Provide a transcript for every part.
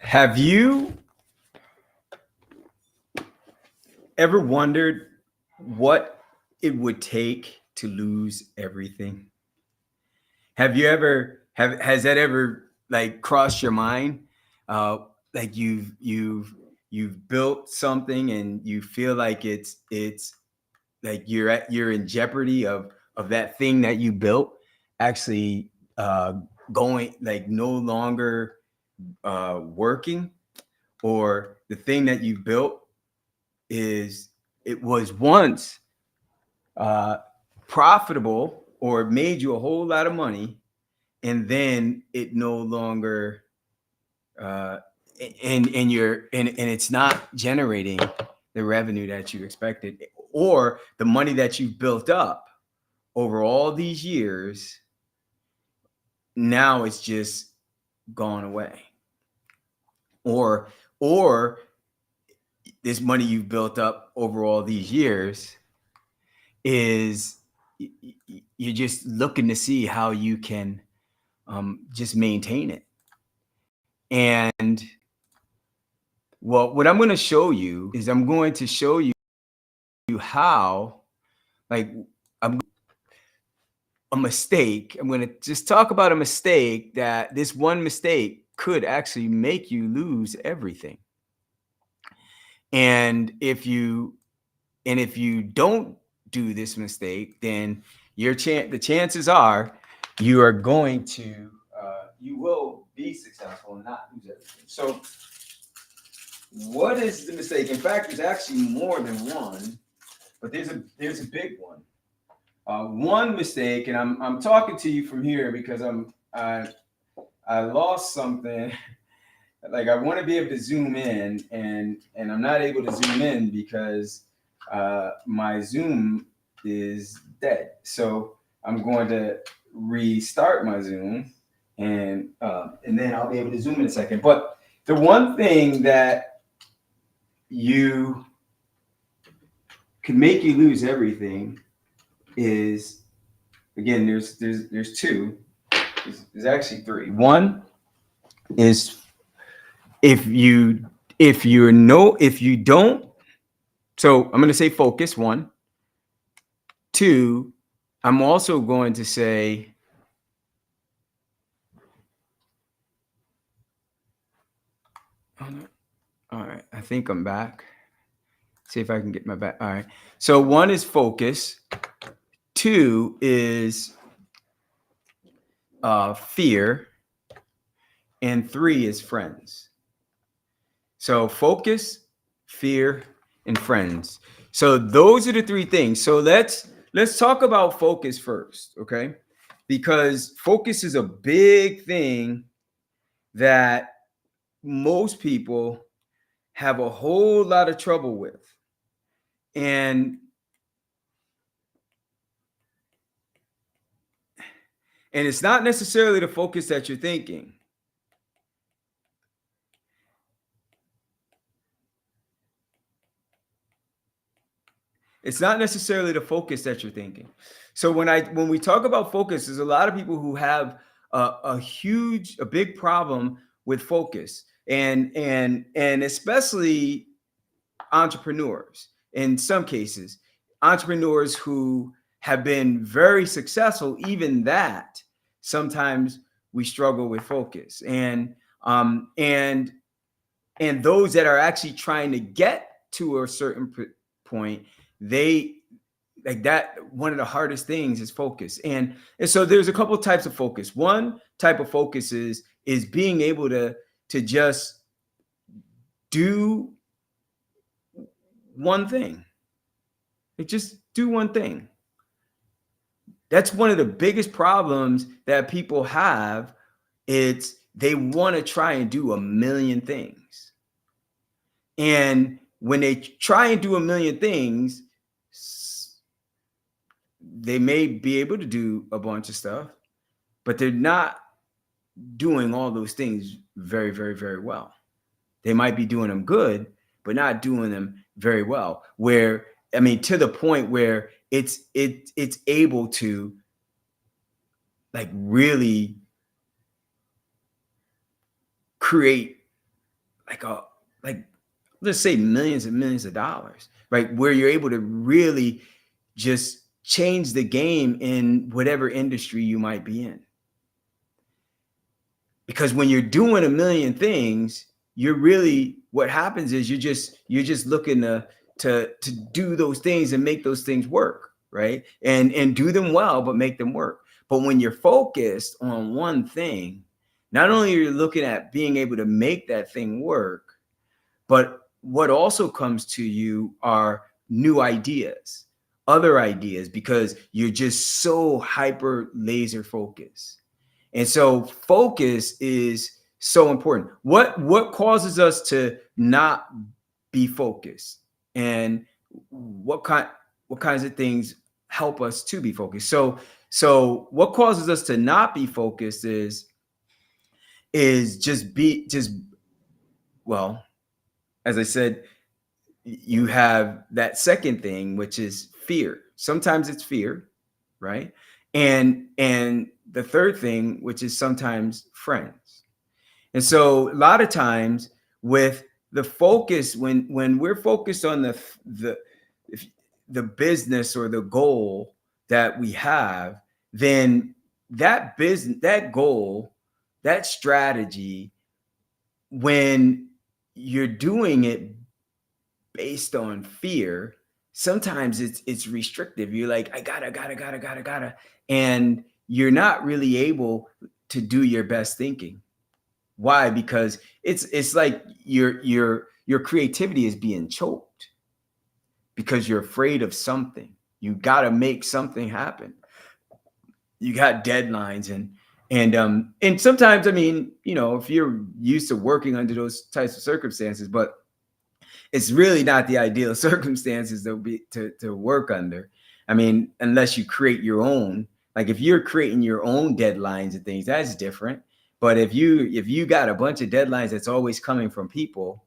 Have you ever wondered what it would take to lose everything? Have you ever have has that ever like crossed your mind? Like you've built something and you feel like it's like you're in jeopardy of that thing that you built actually uh going like no longer working, or the thing that you built is it was once uh, profitable or made you a whole lot of money, and then it no longer uh, and it's not generating the revenue that you expected, or the money that you built up over all these years, now it's just gone away, or or this money you've built up over all these years is you're just looking to see how you can just maintain it. And well, what I'm going to show you is I'm going to show you how, like, I'm a mistake. I'm going to just talk about a mistake that this one mistake could actually make you lose everything. And if you don't do this mistake, then the chances are you are going to you will be successful and not lose everything. So, what is the mistake? In fact, there's actually more than one, but there's a big one. One mistake, and I'm talking to you from here because I lost something. Like I want to be able to zoom in, and I'm not able to zoom in because my Zoom is dead. So I'm going to restart my Zoom, and then I'll be able to zoom in a second. But the one thing that you can make you lose everything is, again, there's two. There's actually three. One is if you don't. So I'm going to say focus, one. Two, I'm also going to say all right, I think I'm back. See if I can get my back. All right. So one is focus. Two is fear. And three is friends. So focus, fear, and friends. So those are the three things. So let's talk about focus first, okay? Because focus is a big thing that most people have a whole lot of trouble with. And it's not necessarily the focus that you're thinking. It's not necessarily the focus that you're thinking. So when we talk about focus, there's a lot of people who have a big problem with focus, and especially entrepreneurs. In some cases, entrepreneurs who have been very successful, even that sometimes we struggle with focus, and those that are actually trying to get to a certain point, they like that. One of the hardest things is focus, and so there's a couple types of focus. One type of focus is being able to just do one thing. Like just do one thing. That's one of the biggest problems that people have. It's they want to try and do a million things. And when they try and do a million things, they may be able to do a bunch of stuff, but they're not doing all those things very, very, very well. They might be doing them good, but not doing them very well. Where, I mean, to the point where it's able to like really create like a like let's say millions and millions of dollars, right? Where you're able to really just change the game in whatever industry you might be in. Because when you're doing a million things, you're really, what happens is you're just looking to do those things and make those things work, right? And do them well, but make them work. But when you're focused on one thing, not only are you looking at being able to make that thing work, but what also comes to you are new ideas, other ideas, because you're just so hyper laser focused. And so focus is so important. What causes us to not be focused? And what kinds of things help us to be focused? So what causes us to not be focused is just well, as I said, you have that second thing, which is fear. Sometimes it's fear, right? And the third thing, which is sometimes friends. And so a lot of times with the focus, when we're focused on the the business or the goal that we have, then that business, that goal, that strategy, when you're doing it based on fear, sometimes it's restrictive. You're like, I gotta, and you're not really able to do your best thinking. Why? Because it's like your creativity is being choked because you're afraid of something. You gotta make something happen. You got deadlines and sometimes, I mean, if you're used to working under those types of circumstances, but it's really not the ideal circumstances to work under. I mean, unless you create your own. Like if you're creating your own deadlines and things, that's different. But if you got a bunch of deadlines that's always coming from people,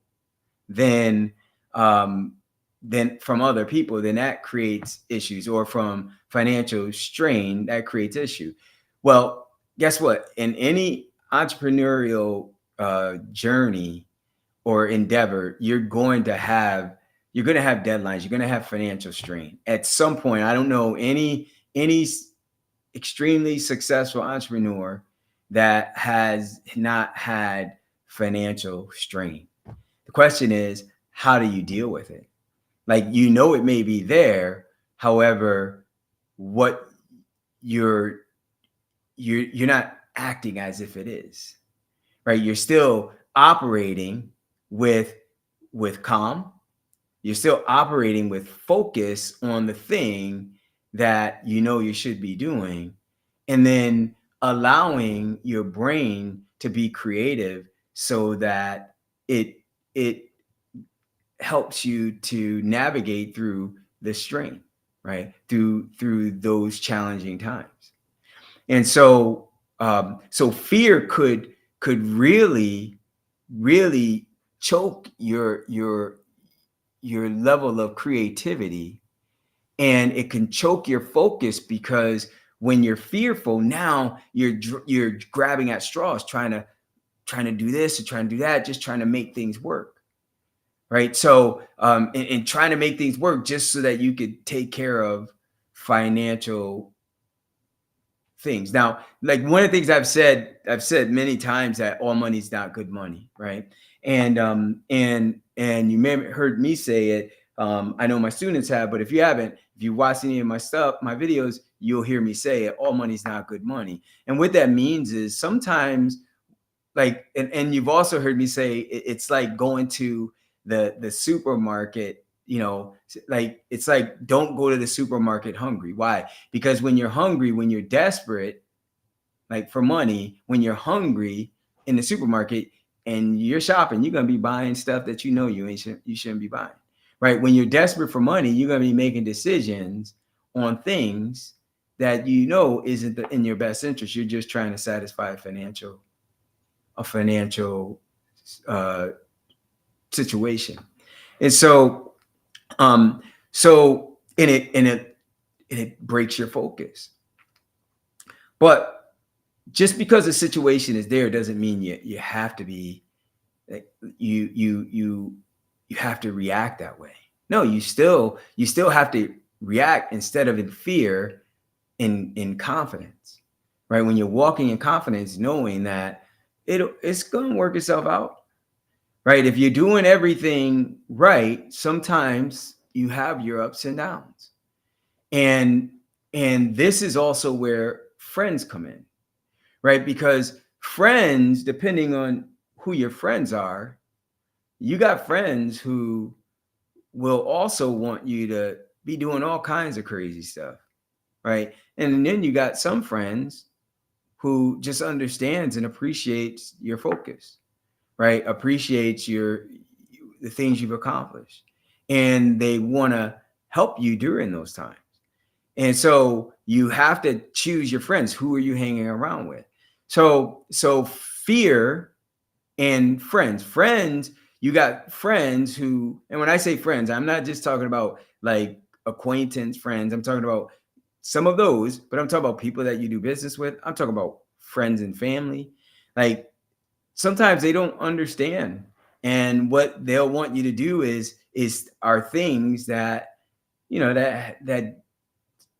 then um, then from other people, then that creates issues, or from financial strain that creates issue. Well, guess what? In any entrepreneurial journey or endeavor, you're going to have deadlines. You're going to have financial strain at some point. I don't know any extremely successful entrepreneur that has not had financial strain. The question is, how do you deal with it? Like, it may be there. However, what you're not acting as if it is, right? You're still operating with calm. You're still operating with focus on the thing that you should be doing, and then allowing your brain to be creative so that it helps you to navigate through the strain, right? Through those challenging times. And so fear could really choke your level of creativity, and it can choke your focus, because when you're fearful, now you're grabbing at straws, trying to do this and trying to do that, just trying to make things work, right? So and trying to make things work just so that you could take care of financial things. Now, like, one of the things I've said many times, that all money's not good money, right? And you may have heard me say it. I know my students have, but if you haven't, if you watch any of my stuff, my videos, you'll hear me say it: all money's not good money. And what that means is, sometimes, like, and you've also heard me say it's like going to the supermarket. Like, it's like, don't go to the supermarket hungry. Why? Because when you're hungry, when you're desperate, like, for money, when you're hungry in the supermarket and you're shopping, you're gonna be buying stuff that you shouldn't be buying, right? When you're desperate for money, you're gonna be making decisions on things that isn't in your best interest. You're just trying to satisfy a financial uh, situation. And um, it breaks your focus. But just because the situation is there doesn't mean you have to be you have to react that way. No, you still have to react instead of in fear, in confidence, right? When you're walking in confidence, knowing that it's going to work itself out, right? If you're doing everything right, sometimes you have your ups and downs. And this is also where friends come in, right? Because friends, depending on who your friends are, you got friends who will also want you to be doing all kinds of crazy stuff, right? And then you got some friends who just understands and appreciates your focus, right? Appreciates the things you've accomplished, and they want to help you during those times. And so you have to choose your friends. Who are you hanging around with? So fear and friends. Friends, you got friends who, and when I say friends, I'm not just talking about like acquaintance friends. I'm talking about some of those, but I'm talking about people that you do business with. I'm talking about friends and family. Like sometimes they don't understand. And what they'll want you to do is are things that,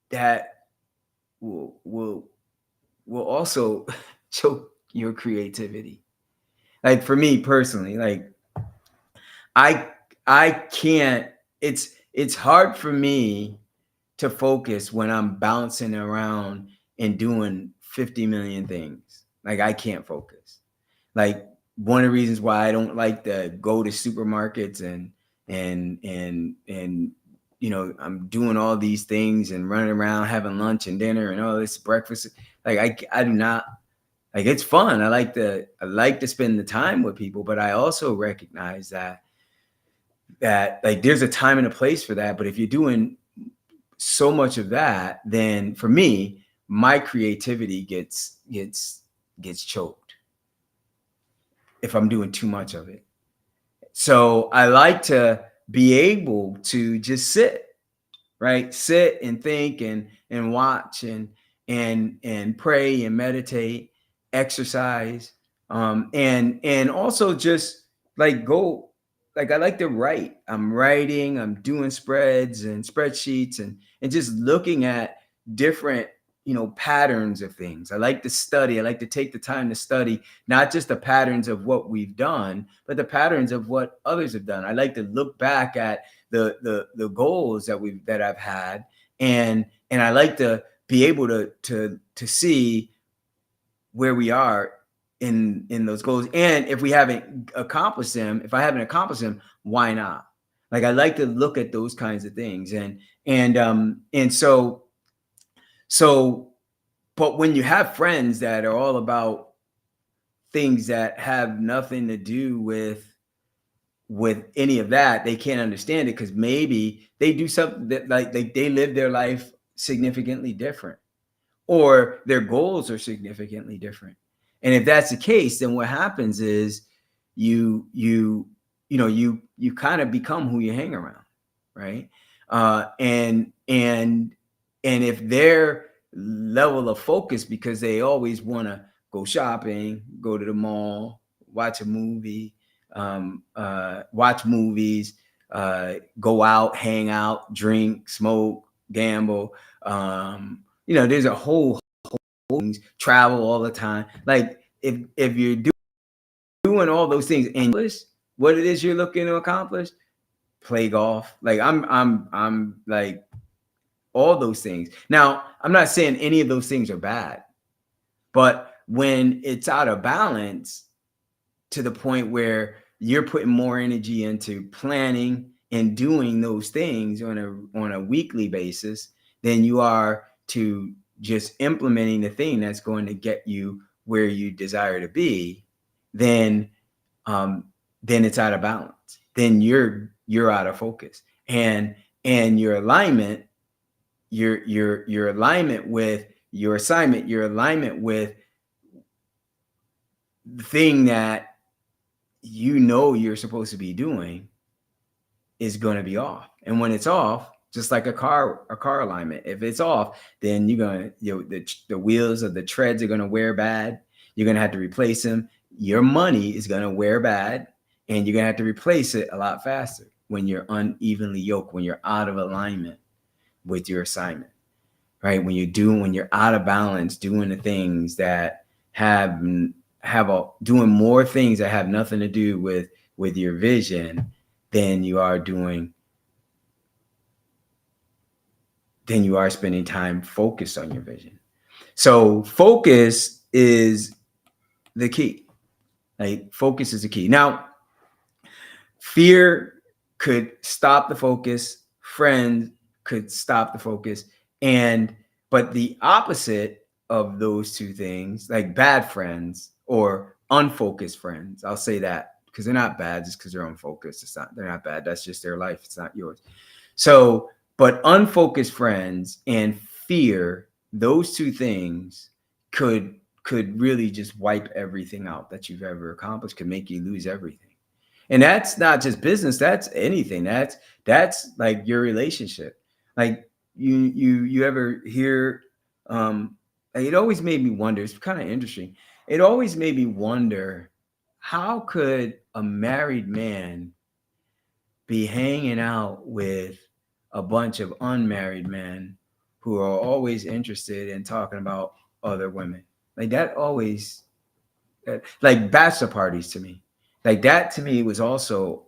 that will also choke your creativity. Like for me personally, like I I can't, it's hard for me to focus when I'm bouncing around and doing 50 million things. Like I can't focus. Like one of the reasons why I don't like to go to supermarkets and I'm doing all these things and running around having lunch and dinner and all this breakfast. Like I do not, like, it's fun. I like to spend the time with people, but I also recognize that like there's a time and a place for that. But if you're doing so much of that, then for me, my creativity gets choked if I'm doing too much of it. So I like to be able to just sit, right? Sit and think and watch and pray and meditate, exercise, and also just like go. Like I like to write. I'm writing. I'm doing spreads and spreadsheets and just looking at different patterns of things. I like to study. I like to take the time to study not just the patterns of what we've done, but the patterns of what others have done. I like to look back at the goals that I've had, and I like to be able to see where we are in those goals, and if we haven't accomplished them, if I haven't accomplished them, why not? Like I like to look at those kinds of things, and so but when you have friends that are all about things that have nothing to do with any of that, they can't understand it because maybe they do something that like they live their life significantly different, or their goals are significantly different. And if that's the case, then what happens is you kind of become who you hang around, right? And if their level of focus, because they always want to go shopping, go to the mall, watch a movie, watch movies, go out, hang out, drink, smoke, gamble. There's a whole things, travel all the time. Like if you're doing all those things and what it is you're looking to accomplish, play golf. Like I'm like all those things. Now, I'm not saying any of those things are bad, but when it's out of balance to the point where you're putting more energy into planning and doing those things on a weekly basis than you are to just implementing the thing that's going to get you where you desire to be, then it's out of balance. Then you're out of focus, and your alignment, your alignment with your assignment, your alignment with the thing that you're supposed to be doing is going to be off. And when it's off, just like a car alignment, if it's off, then the wheels of the treads are going to wear bad. You're going to have to replace them. Your money is going to wear bad, and you're gonna have to replace it a lot faster when you're unevenly yoked, when you're out of alignment with your assignment, right? When you're out of balance, doing the things that doing more things that have nothing to do with your vision than you are spending time focused on your vision. So focus is the key. Like, focus is the key. Now, fear could stop the focus. Friends could stop the focus. But the opposite of those two things, like bad friends or unfocused friends, I'll say that because they're not bad just because they're unfocused. They're not bad. That's just their life. It's not yours. So, but unfocused friends and fear, those two things could really just wipe everything out that you've ever accomplished, could make you lose everything. And that's not just business, that's anything. That's like your relationship. Like, you ever hear, it always made me wonder, it's kind of interesting. It always made me wonder, how could a married man be hanging out with a bunch of unmarried men who are always interested in talking about other women? Like, that always, like bachelor parties to me, like that to me was also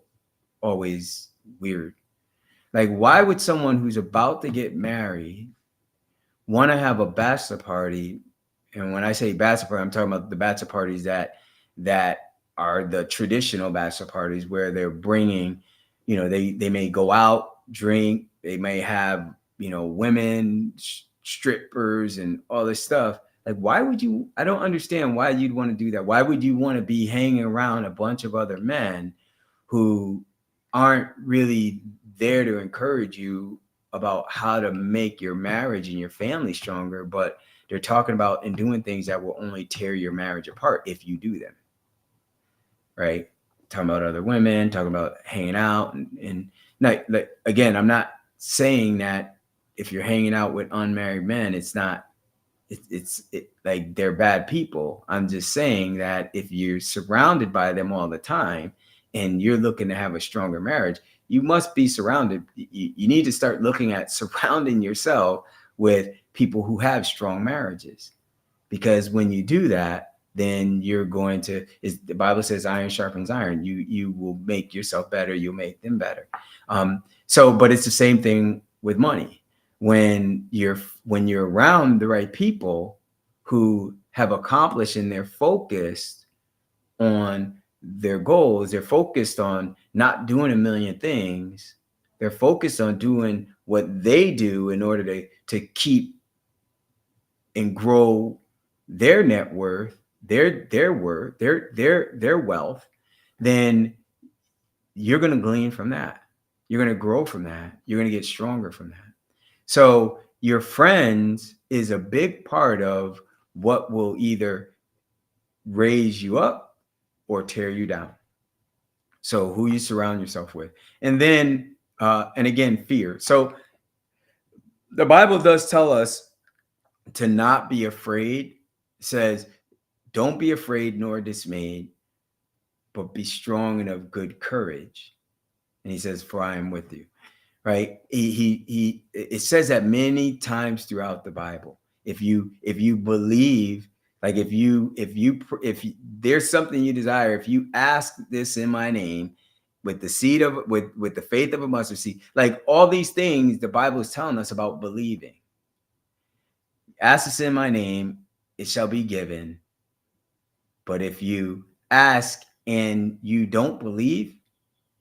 always weird. Like, why would someone who's about to get married want to have a bachelor party? And when I say bachelor party, I'm talking about the bachelor parties that are the traditional bachelor parties where they're bringing, they may go out, drink, they may have, women, strippers and all this stuff. Like, why would you? I don't understand why you'd want to do that. Why would you want to be hanging around a bunch of other men who aren't really there to encourage you about how to make your marriage and your family stronger, but they're talking about and doing things that will only tear your marriage apart if you do them, right? Talking about other women, talking about hanging out, and like again, I'm not saying that if you're hanging out with unmarried men, it's not, like they're bad people. I'm just saying that if you're surrounded by them all the time and you're looking to have a stronger marriage, you must be surrounded. You need to start looking at surrounding yourself with people who have strong marriages, because when you do that, then you're going to, the Bible says iron sharpens iron. You will make yourself better. You'll make them better. But it's the same thing with money. When you're around the right people who have accomplished and they're focused on their goals, they're focused on not doing a million things. They're focused on doing what they do in order to keep and grow their net worth, their worth, their wealth. Then you're going to glean from that. You're going to grow from that. You're going to get stronger from that. So your friends is a big part of what will either raise you up or tear you down. So who you surround yourself with. And then, and again, fear. So the Bible does tell us to not be afraid. It says, don't be afraid nor dismayed, but be strong and of good courage. And he says, for I am with you. Right? It says that many times throughout the Bible. If you believe, like if there's something you desire, if you ask this in my name, with the seed of with the faith of a mustard seed, like all these things, the Bible is telling us about believing. Ask this in my name, it shall be given. But if you ask and you don't believe,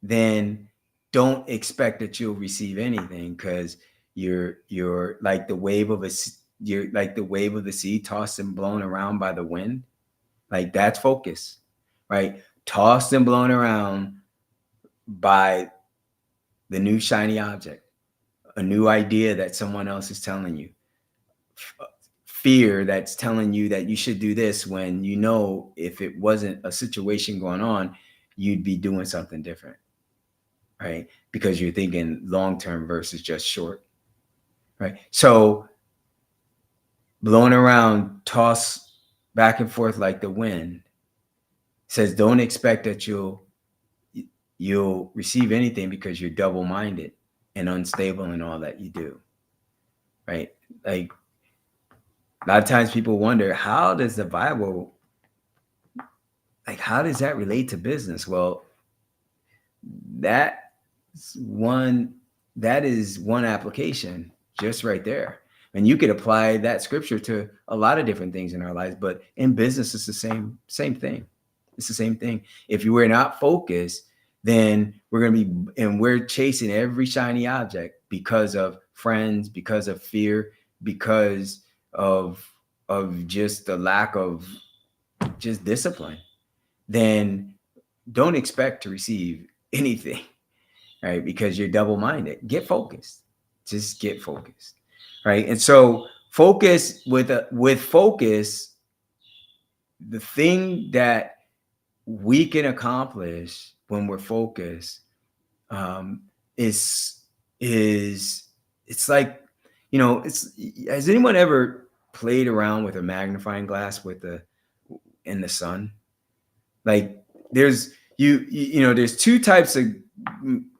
then don't expect that you'll receive anything, because you're like the wave of the sea tossed and blown around by the wind. Like, that's focus, right? Tossed and blown around by the new shiny object, a new idea that someone else is telling you, fear that's telling you that you should do this when if it wasn't a situation going on, you'd be doing something different. Right? Because you're thinking long-term versus just short. Right? So blown around, tossed back and forth like the wind, says don't expect that you'll you'll receive anything because you're double-minded and unstable in all that you do, right? Like a lot of times people wonder, how does the Bible, like, how does that relate to business? Well, that's one, that is one application just right there. And you could apply that scripture to a lot of different things in our lives, but in business, it's the same thing. It's the same thing. If you were not focused, then we're going to be, and we're chasing every shiny object because of friends, because of fear, because of just the lack of just discipline. Then don't expect to receive anything, right? Because you're double-minded. Get focused. Just get focused, right? And so focus with focus, the thing that we can accomplish when we're focused is it's like, it's, has anyone ever played around with a magnifying glass with the in the sun? Like there's there's two types of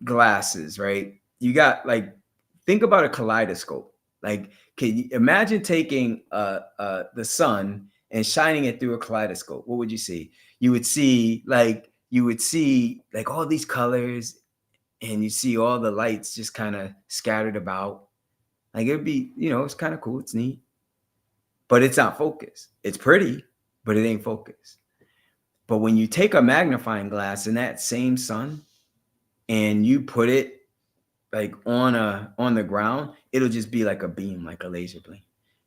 glasses, right? You got, like, think about a kaleidoscope. Like, can you imagine taking the sun and shining it through a kaleidoscope? What would you see? You would see like all these colors, and you see all the lights just kind of scattered about. Like it'd be, it's kind of cool, it's neat, but it's not focused. It's pretty, but it ain't focused. But when you take a magnifying glass in that same sun and you put it like on the ground, it'll just be like a beam, like a laser beam,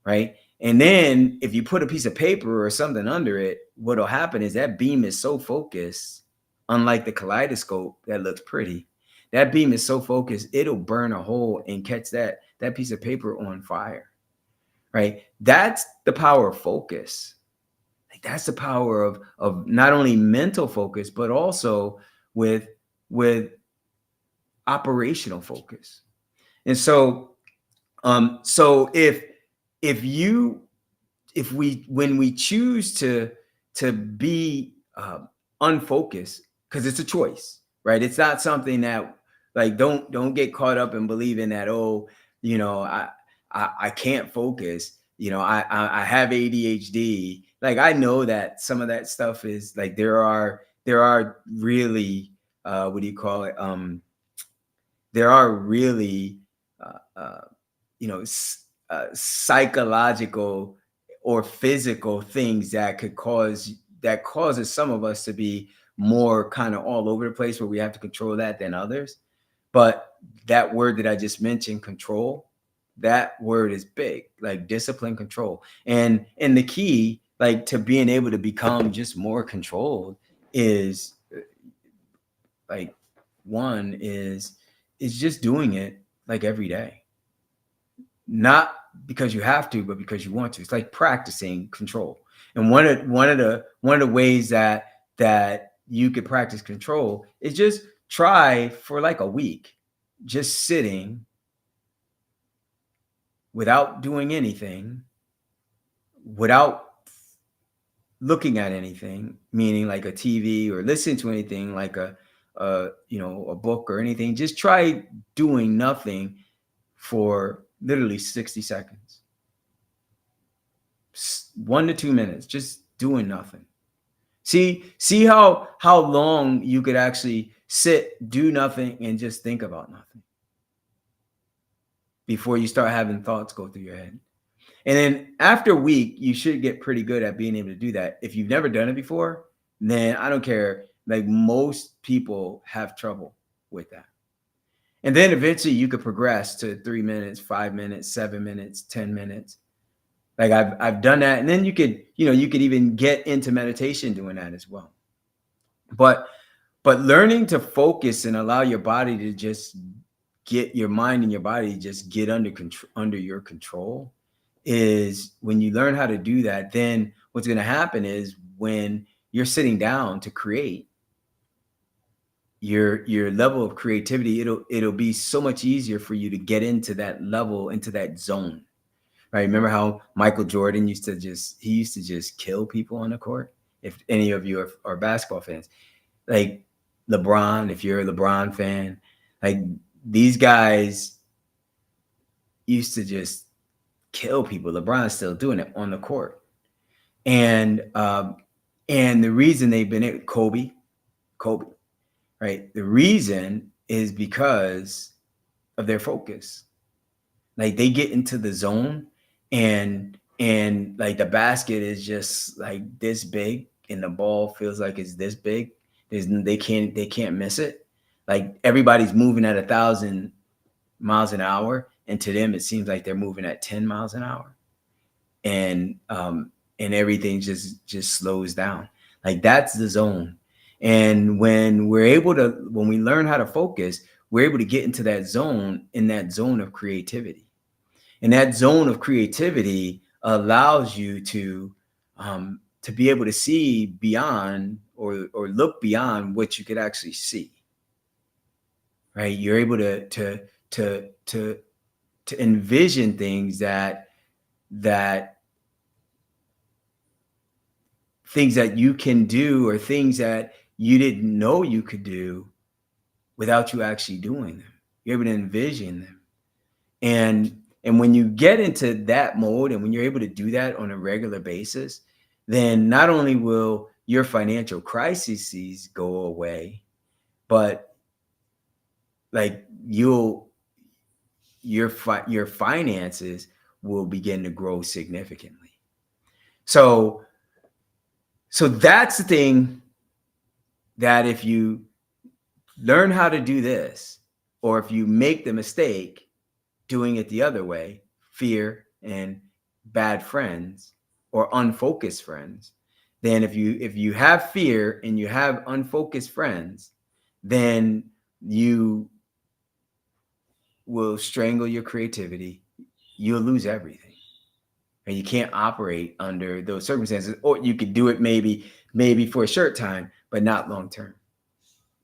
right? And then if you put a piece of paper or something under it, what'll happen is that beam is so focused, unlike the kaleidoscope that looks pretty. That beam is so focused, it'll burn a hole and catch that piece of paper on fire, right? That's the power of focus. Like that's the power of not only mental focus, but also with operational focus. And so so if we when we choose to be unfocused, because it's a choice, right? It's not something that, like, don't get caught up in believing that, oh, I can't focus, I have ADHD. Like, I know that some of that stuff is like, there are really what do you call it, there are really uh, uh, psychological or physical things that causes some of us to be more kind of all over the place, where we have to control that, than others. But that word that I just mentioned, control, that word is big, like discipline, control. And the key, like, to being able to become just more controlled is, like, one is just doing it like every day. Not because you have to, but because you want to. It's like practicing control. And one of the ways that you could practice control is just try for like a week, just sitting without doing anything, without looking at anything, meaning like a TV, or listening to anything like a book or anything. Just try doing nothing for literally 60 seconds, 1 to 2 minutes, just doing nothing. See how long you could actually sit, do nothing, and just think about nothing before you start having thoughts go through your head. And then after a week, you should get pretty good at being able to do that. If you've never done it before, then I don't care. Like, most people have trouble with that. And then eventually you could progress to 3 minutes, 5 minutes, 7 minutes, 10 minutes. Like, I've done that. And then you could even get into meditation doing that as well. But learning to focus and allow your body to just get your mind and your body just get under your control, is when you learn how to do that, then what's going to happen is, when you're sitting down to create, your level of creativity, it'll be so much easier for you to get into that level, into that zone, right? Remember how Michael Jordan used to just kill people on the court? If any of you are basketball fans, like, LeBron, if you're a LeBron fan, like these guys used to just kill people. LeBron's still doing it on the court. And the reason they've been Kobe, right? The reason is because of their focus. Like they get into the zone and like the basket is just like this big and the ball feels like it's this big. They can't miss it. Like everybody's moving at 1,000 miles an hour, and to them it seems like they're moving at 10 miles an hour. And everything just slows down. Like that's the zone. And when we learn how to focus, we're able to get into that zone, in that zone of creativity. And that zone of creativity allows you to be able to see beyond or look beyond what you could actually see. Right? You're able to envision things that things that you can do, or things that you didn't know you could do without you actually doing them. You're able to envision them. And when you get into that mode, and when you're able to do that on a regular basis, then not only will your financial crises go away, but like your finances will begin to grow significantly. So that's the thing, that if you learn how to do this, or if you make the mistake doing it the other way, fear and bad friends or unfocused friends, then if you have fear and you have unfocused friends, then you will strangle your creativity. You'll lose everything. And you can't operate under those circumstances. Or you could do it maybe for a short time, but not long term.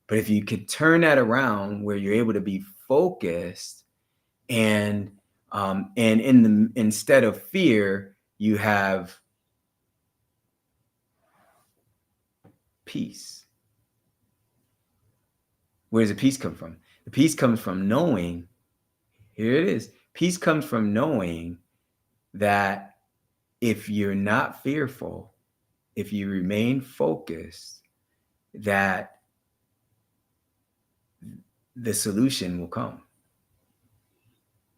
But if you could turn that around, where you're able to be focused, and instead of fear, you have peace. Where does the peace come from? The peace comes from knowing, here it is. Peace comes from knowing that if you're not fearful, if you remain focused, that the solution will come.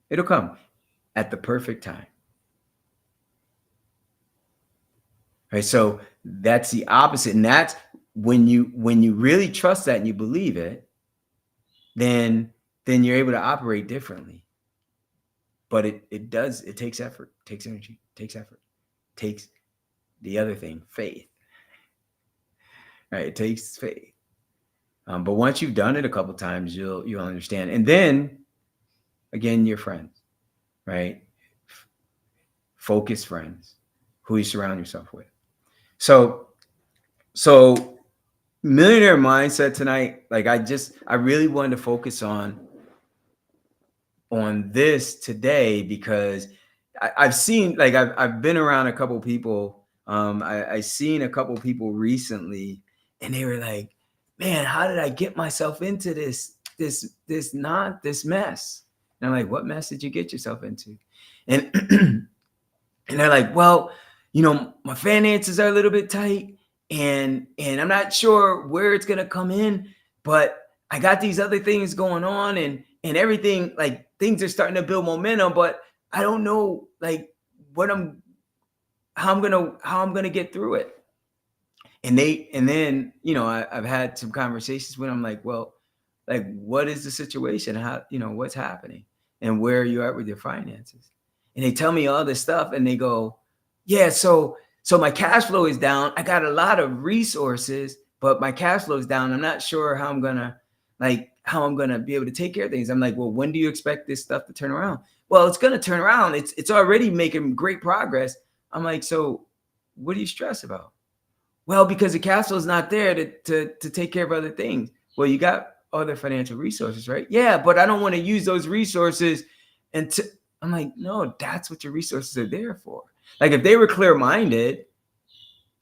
It'll come at the perfect time. Right? So that's the opposite. And that's when you really trust that and you believe it, then you're able to operate differently. But it takes effort, takes energy, takes effort, takes the other thing, faith. Right? It takes faith. But once you've done it a couple times, you'll understand. And then again, your friends, right? Focused friends who you surround yourself with. So millionaire mindset tonight, like I really wanted to focus on this today, because I've seen, like I've been around a couple people. I seen a couple people recently, and they were like, man, how did I get myself into this mess? And I'm like, what mess did you get yourself into? And and they're like, well, my finances are a little bit tight, and I'm not sure where it's gonna come in, but I got these other things going on, and everything, like things are starting to build momentum, but I don't know like how I'm gonna get through it. And then I've had some conversations with them, like, well, like, what is the situation? How, what's happening, and where are you at with your finances? And they tell me all this stuff, and they go, yeah, so my cash flow is down. I got a lot of resources, but my cash flow is down. I'm not sure how I'm gonna be able to take care of things. I'm like, well, when do you expect this stuff to turn around? Well, it's gonna turn around. It's already making great progress. I'm like, so what do you stress about? Well, because the cash flow is not there to take care of other things. Well, you got other financial resources, right? Yeah, but I don't want to use those resources. I'm like, no, that's what your resources are there for. Like if they were clear-minded,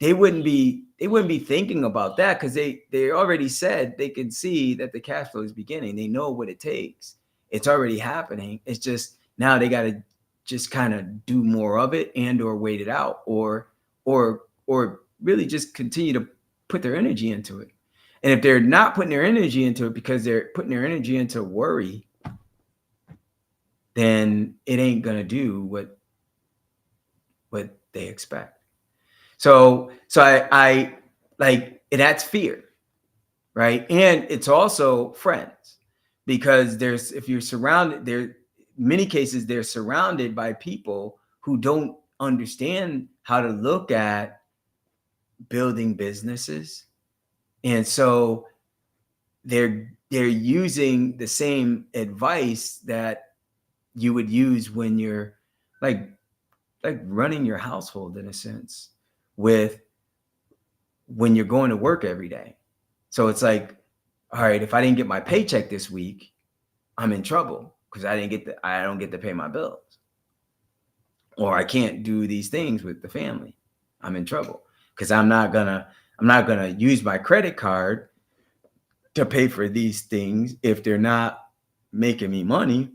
they wouldn't be thinking about that, because they already said they can see that the cash flow is beginning. They know what it takes. It's already happening. It's just now they got to just kind of do more of it, and or wait it out, or really just continue to put their energy into it. And if they're not putting their energy into it because they're putting their energy into worry, then it ain't gonna do what they expect. So I like, and that's fear, right? And it's also friends, because if you're surrounded, there many cases they're surrounded by people who don't understand how to look at building businesses, and so they're using the same advice that you would use when you're like running your household, in a sense, with when you're going to work every day. So it's like, all right, if I didn't get my paycheck this week, I'm in trouble because I don't get to pay my bills, or I can't do these things with the family. I'm in trouble because I'm not gonna use my credit card to pay for these things if they're not making me money,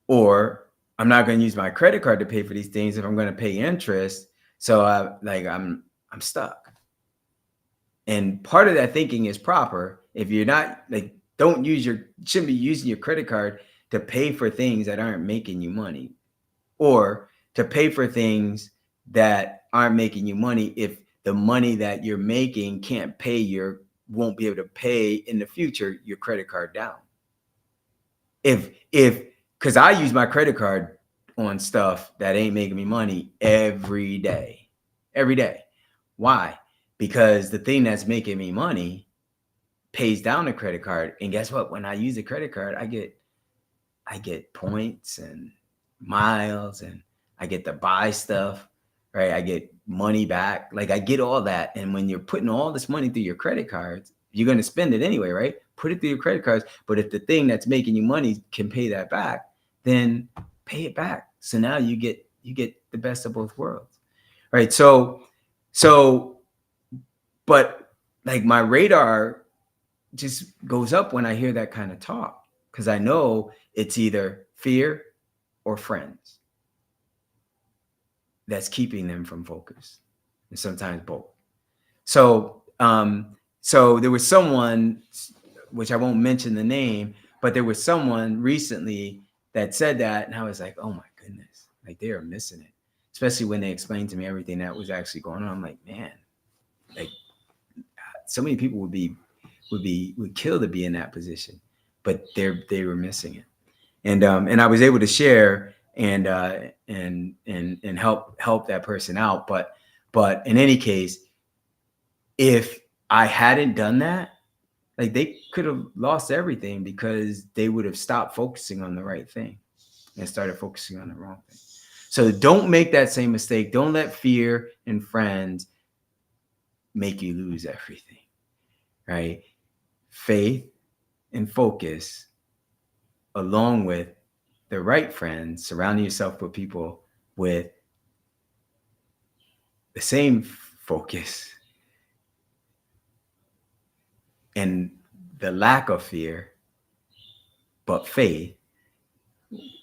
or I'm not going to use my credit card to pay for these things if I'm going to pay interest. So I'm stuck. And part of that thinking is proper. If you're not like, shouldn't be using your credit card to pay for things that aren't making you money, or to pay for things that aren't making you money if the money that you're making won't be able to pay in the future your credit card down. Because I use my credit card on stuff that ain't making me money every day. Why? Because the thing that's making me money pays down the credit card. And guess what? When I use the credit card, I get points and miles, and I get to buy stuff, right? I get money back. Like, I get all that. And when you're putting all this money through your credit cards, you're going to spend it anyway, right? Put it through your credit cards. But if the thing that's making you money can pay that back, then pay it back. So now you get the best of both worlds, right? But like, my radar just goes up when I hear that kind of talk, because I know it's either fear or friends that's keeping them from focus, and sometimes both. So there was someone, which I won't mention the name, but there was someone recently that said that, and I was like, oh my goodness, like, they are missing it. Especially when they explained to me everything that was actually going on. I'm like, man, like, so many people would kill to be in that position, but they were missing it. And I was able to share and help that person out. But in any case, if I hadn't done that, like, they could have lost everything, because they would have stopped focusing on the right thing and started focusing on the wrong thing. So don't make that same mistake. Don't let fear and friends make you lose everything, right? Faith and focus, along with the right friends, surrounding yourself with people with the same focus and the lack of fear, but faith,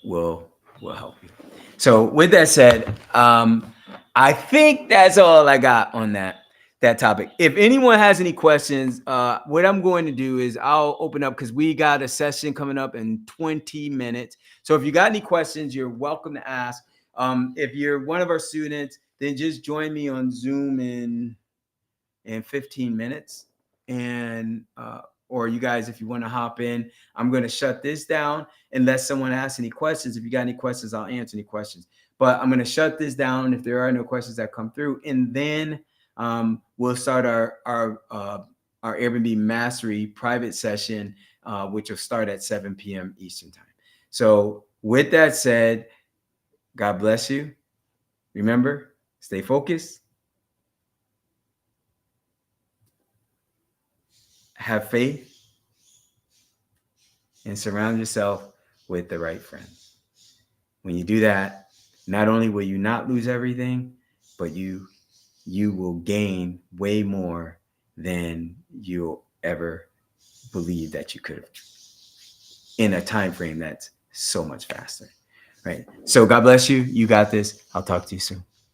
will help you. So with that said, I think that's all I got on that topic. If anyone has any questions, what I'm going to do is I'll open up, because we got a session coming up in 20 minutes. So if you got any questions, you're welcome to ask. If you're one of our students, then just join me on Zoom in 15 minutes. And or you guys, if you want to hop in, I'm going to shut this down unless someone asks any questions. If you got any questions, I'll answer any questions. But I'm going to shut this down if there are no questions that come through, and then we'll start our Airbnb Mastery private session, which will start at 7 p.m. Eastern time. So with that said, God bless you. Remember, stay focused, have faith, and surround yourself with the right friends. When you do that, not only will you not lose everything, but you you will gain way more than you'll ever believe that you could have in a time frame that's so much faster. Right. So God bless you. You got this. I'll talk to you soon.